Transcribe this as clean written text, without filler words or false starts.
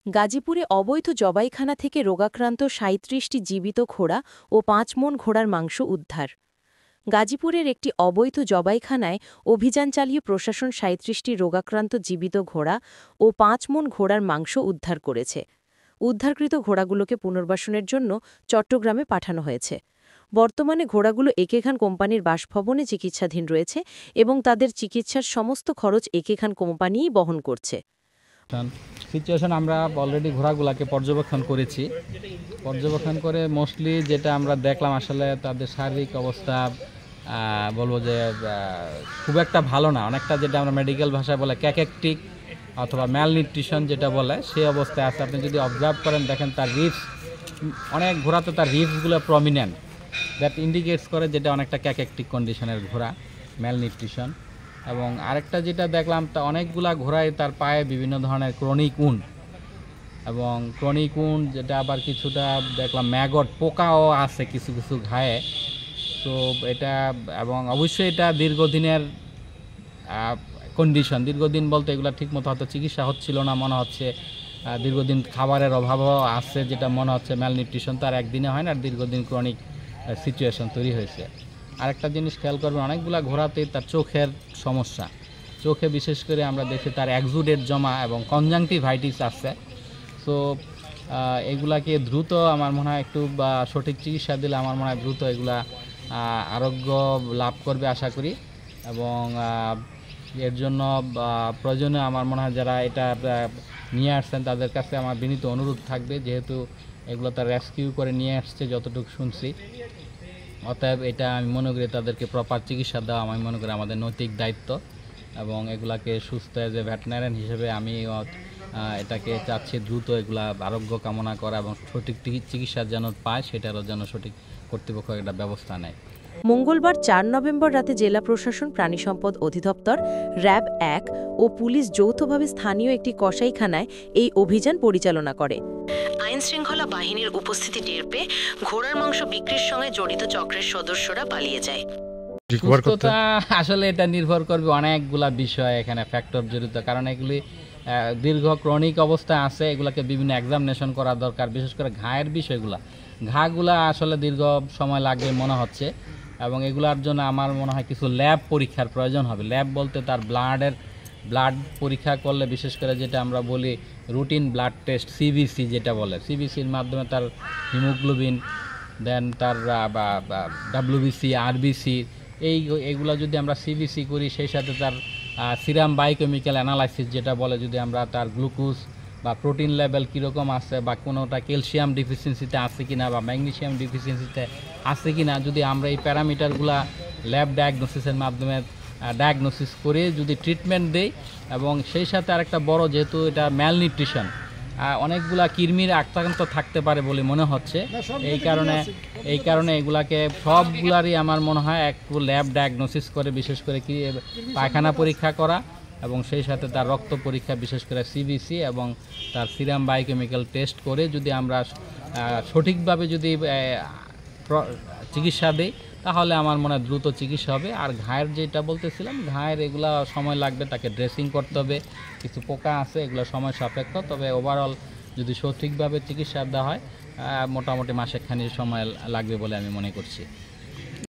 গাজীপুরে অবৈধ জবাইখানা থেকে রোগাক্রান্ত ৩৭টি জীবিত ঘোড়া ও ৫ মণ ঘোড়ার মাংস উদ্ধার। গাজীপুরের একটি অবৈধ জবাইখানায় অভিযান চালিয়ে প্রশাসন ৩৭টি রোগাক্রান্ত জীবিত ঘোড়া ও ৫ মণ ঘোড়ার মাংস উদ্ধার করেছে। উদ্ধারকৃত ঘোড়াগুলোকে পুনর্বাসনের জন্য চট্টগ্রামে পাঠানো হয়েছে। বর্তমানে ঘোড়াগুলো একে খান কোম্পানির বাসভবনে চিকিৎসাধীন রয়েছে এবং তাদের চিকিৎসার সমস্ত খরচ একে খান কোম্পানিই বহন করছে। সিচুয়েশন আমরা অলরেডি ঘোড়াগুলোকে পর্যবেক্ষণ করেছি। পর্যবেক্ষণ করে মোস্টলি যেটা আমরা দেখলাম, আসলে তাদের শারীরিক অবস্থা বলবো যে খুব একটা ভালো না। অনেকটা যেটা আমরা মেডিকেল ভাষায় বলে ক্যাকেকটিক অথবা ম্যালনিউট্রিশন যেটা বলে, সেই অবস্থায় আছে। আপনি যদি অবজার্ভ করেন, দেখেন তার রিবস, অনেক ঘোড়াতে তার রিবসগুলো প্রমিনেন্ট, দ্যাট ইন্ডিকেটস করে যেটা অনেকটা ক্যাকেকটিক কন্ডিশনের ঘোড়া, ম্যালনিউট্রিশন। এবং আরেকটা যেটা দেখলাম, তা অনেকগুলা ঘোড়ায় তার পায়ে বিভিন্ন ধরনের ক্রনিক উন্ড, এবং ক্রনিক উন্ড যেটা আবার কিছুটা দেখলাম ম্যাগট পোকাও আছে কিছু কিছু ঘায়ে। তো এটা, এবং অবশ্যই এটা দীর্ঘদিনের কন্ডিশন। দীর্ঘদিন বলতে এগুলো ঠিকমতো হয়তো চিকিৎসা হচ্ছিল না মনে হচ্ছে, দীর্ঘদিন খাবারের অভাবও আছে যেটা মনে হচ্ছে। ম্যালনিউট্রিশন তার একদিনে হয় না, দীর্ঘদিন ক্রনিক সিচুয়েশন তৈরি হয়েছে। আরেকটা জিনিস খেয়াল করবেন, অনেকগুলো ঘোড়াতেই তার চোখের সমস্যা। চোখে বিশেষ করে আমরা দেখি তার এক্সুডেট জমা এবং কনজাংটিভাইটিস আছে। সো এগুলাকে দ্রুত আমার মনে হয় একটু সঠিক চিকিৎসা দিলে আমার মনে হয় দ্রুত এগুলা আরোগ্য লাভ করবে আশা করি। এবং এর জন্য প্রয়োজনে আমার মনে হয় যারা এটা নিয়ে আসছেন তাদের কাছে আমার বিনীত অনুরোধ থাকবে, যেহেতু এগুলো তার রেস্কিউ করে নিয়ে আসছে যতটুকু শুনছি। অতএব এটা আমি মনে করি তাদেরকে প্রপার চিকিৎসা দেওয়া আমি মনে করি আমাদের নৈতিক দায়িত্ব। এবং এগুলাকে সুস্থ যে ভেটেরিনারিয়ান হিসেবে আমি এটাকে চাচ্ছি দ্রুত এগুলা আরোগ্য কামনা করা এবং সঠিক চিকিৎসা যেন পায়, সেটারও যেন সঠিক কর্তৃপক্ষ একটা ব্যবস্থা নেয়। মঙ্গলবার ৪ নভেম্বর রাতে জেলা প্রশাসন, প্রাণী সম্পদ অধিদপ্তর, র্যাব ১ ও পুলিশ যৌথভাবে স্থানীয় একটি কসাইখানায় এই অভিযান পরিচালনা করে। আইনশৃঙ্খলা বাহিনীর উপস্থিতি টের পেয়ে ঘোড়ার মাংস বিক্রির সঙ্গে জড়িত চক্রের সদস্যরা পালিয়ে যায়। সুস্থতা আসলে এটা নির্ভর করবে অনেকগুলা বিষয়, এখানে ফ্যাক্টর জড়িত। কারণ এগুলি দীর্ঘ ক্রনিক অবস্থা আছে, এগুলাকে বিভিন্ন এক্সামিনেশন করা দরকার। বিশেষ করে ঘায়ের বিষয়গুলা, ঘাগুলা আসলে দীর্ঘ সময় লাগবে মনে হচ্ছে, এবং এগুলার জন্য আমার মনে হয় কিছু ল্যাব পরীক্ষার প্রয়োজন হবে। ল্যাব বলতে তার ব্লাড পরীক্ষা করলে, বিশেষ করে যেটা আমরা বলি রুটিন ব্লাড টেস্ট, সিবিসি যেটা বলে, সিবিসির মাধ্যমে তার হিমোগ্লোবিন, দেন তার ডাব্লিউবিসি, আরবিসি, এইগুলো যদি আমরা সিবিসি করি, সেই সাথে তার সিরাম বায়োকেমিক্যাল অ্যানালাইসিস যেটা বলে, যদি আমরা তার গ্লুকোজ বা প্রোটিন লেভেল কীরকম আছে, বা কোনোটা ক্যালসিয়াম ডিফিসিয়েন্সিতে আছে কিনা বা ম্যাগনেসিয়াম ডিফিসিয়েন্সিতে আছে কিনা, যদি আমরা এই প্যারামিটারগুলা ল্যাব ডায়াগনোসিসের মাধ্যমে ডায়াগনোসিস করে যদি ট্রিটমেন্ট দেই, এবং সেই সাথে আরেকটা বড়, যেহেতু এটা ম্যালনিউট্রিশন, অনেকগুলা কৃমির আক্রান্ত থাকতে পারে বলে মনে হচ্ছে। এই কারণে এগুলাকে সবগুলারই আমার মনে হয় একটু ল্যাব ডায়াগনোসিস করে, বিশেষ করে কি পায়খানা পরীক্ষা করা, এবং সেই সাথে তার রক্ত পরীক্ষা, বিশেষ করে সিবিসি, এবং তার সিরাম বায়োকেমিক্যাল টেস্ট করে যদি আমরা সঠিকভাবে যদি চিকিৎসা দিই, তাহলে আমার মনে হয় দ্রুত চিকিৎসা হবে। আর ঘায়ের যেটা বলতেছিলাম, ঘায়ের এগুলা সময় লাগবে, তাকে ড্রেসিং করতে হবে, কিছু পোকা আছে, এগুলো সময় সাপেক্ষ। তবে ওভারঅল যদি সঠিকভাবে চিকিৎসা দেওয়া হয়, মোটামুটি মাসেখানিক সময় লাগবে বলে আমি মনে করছি।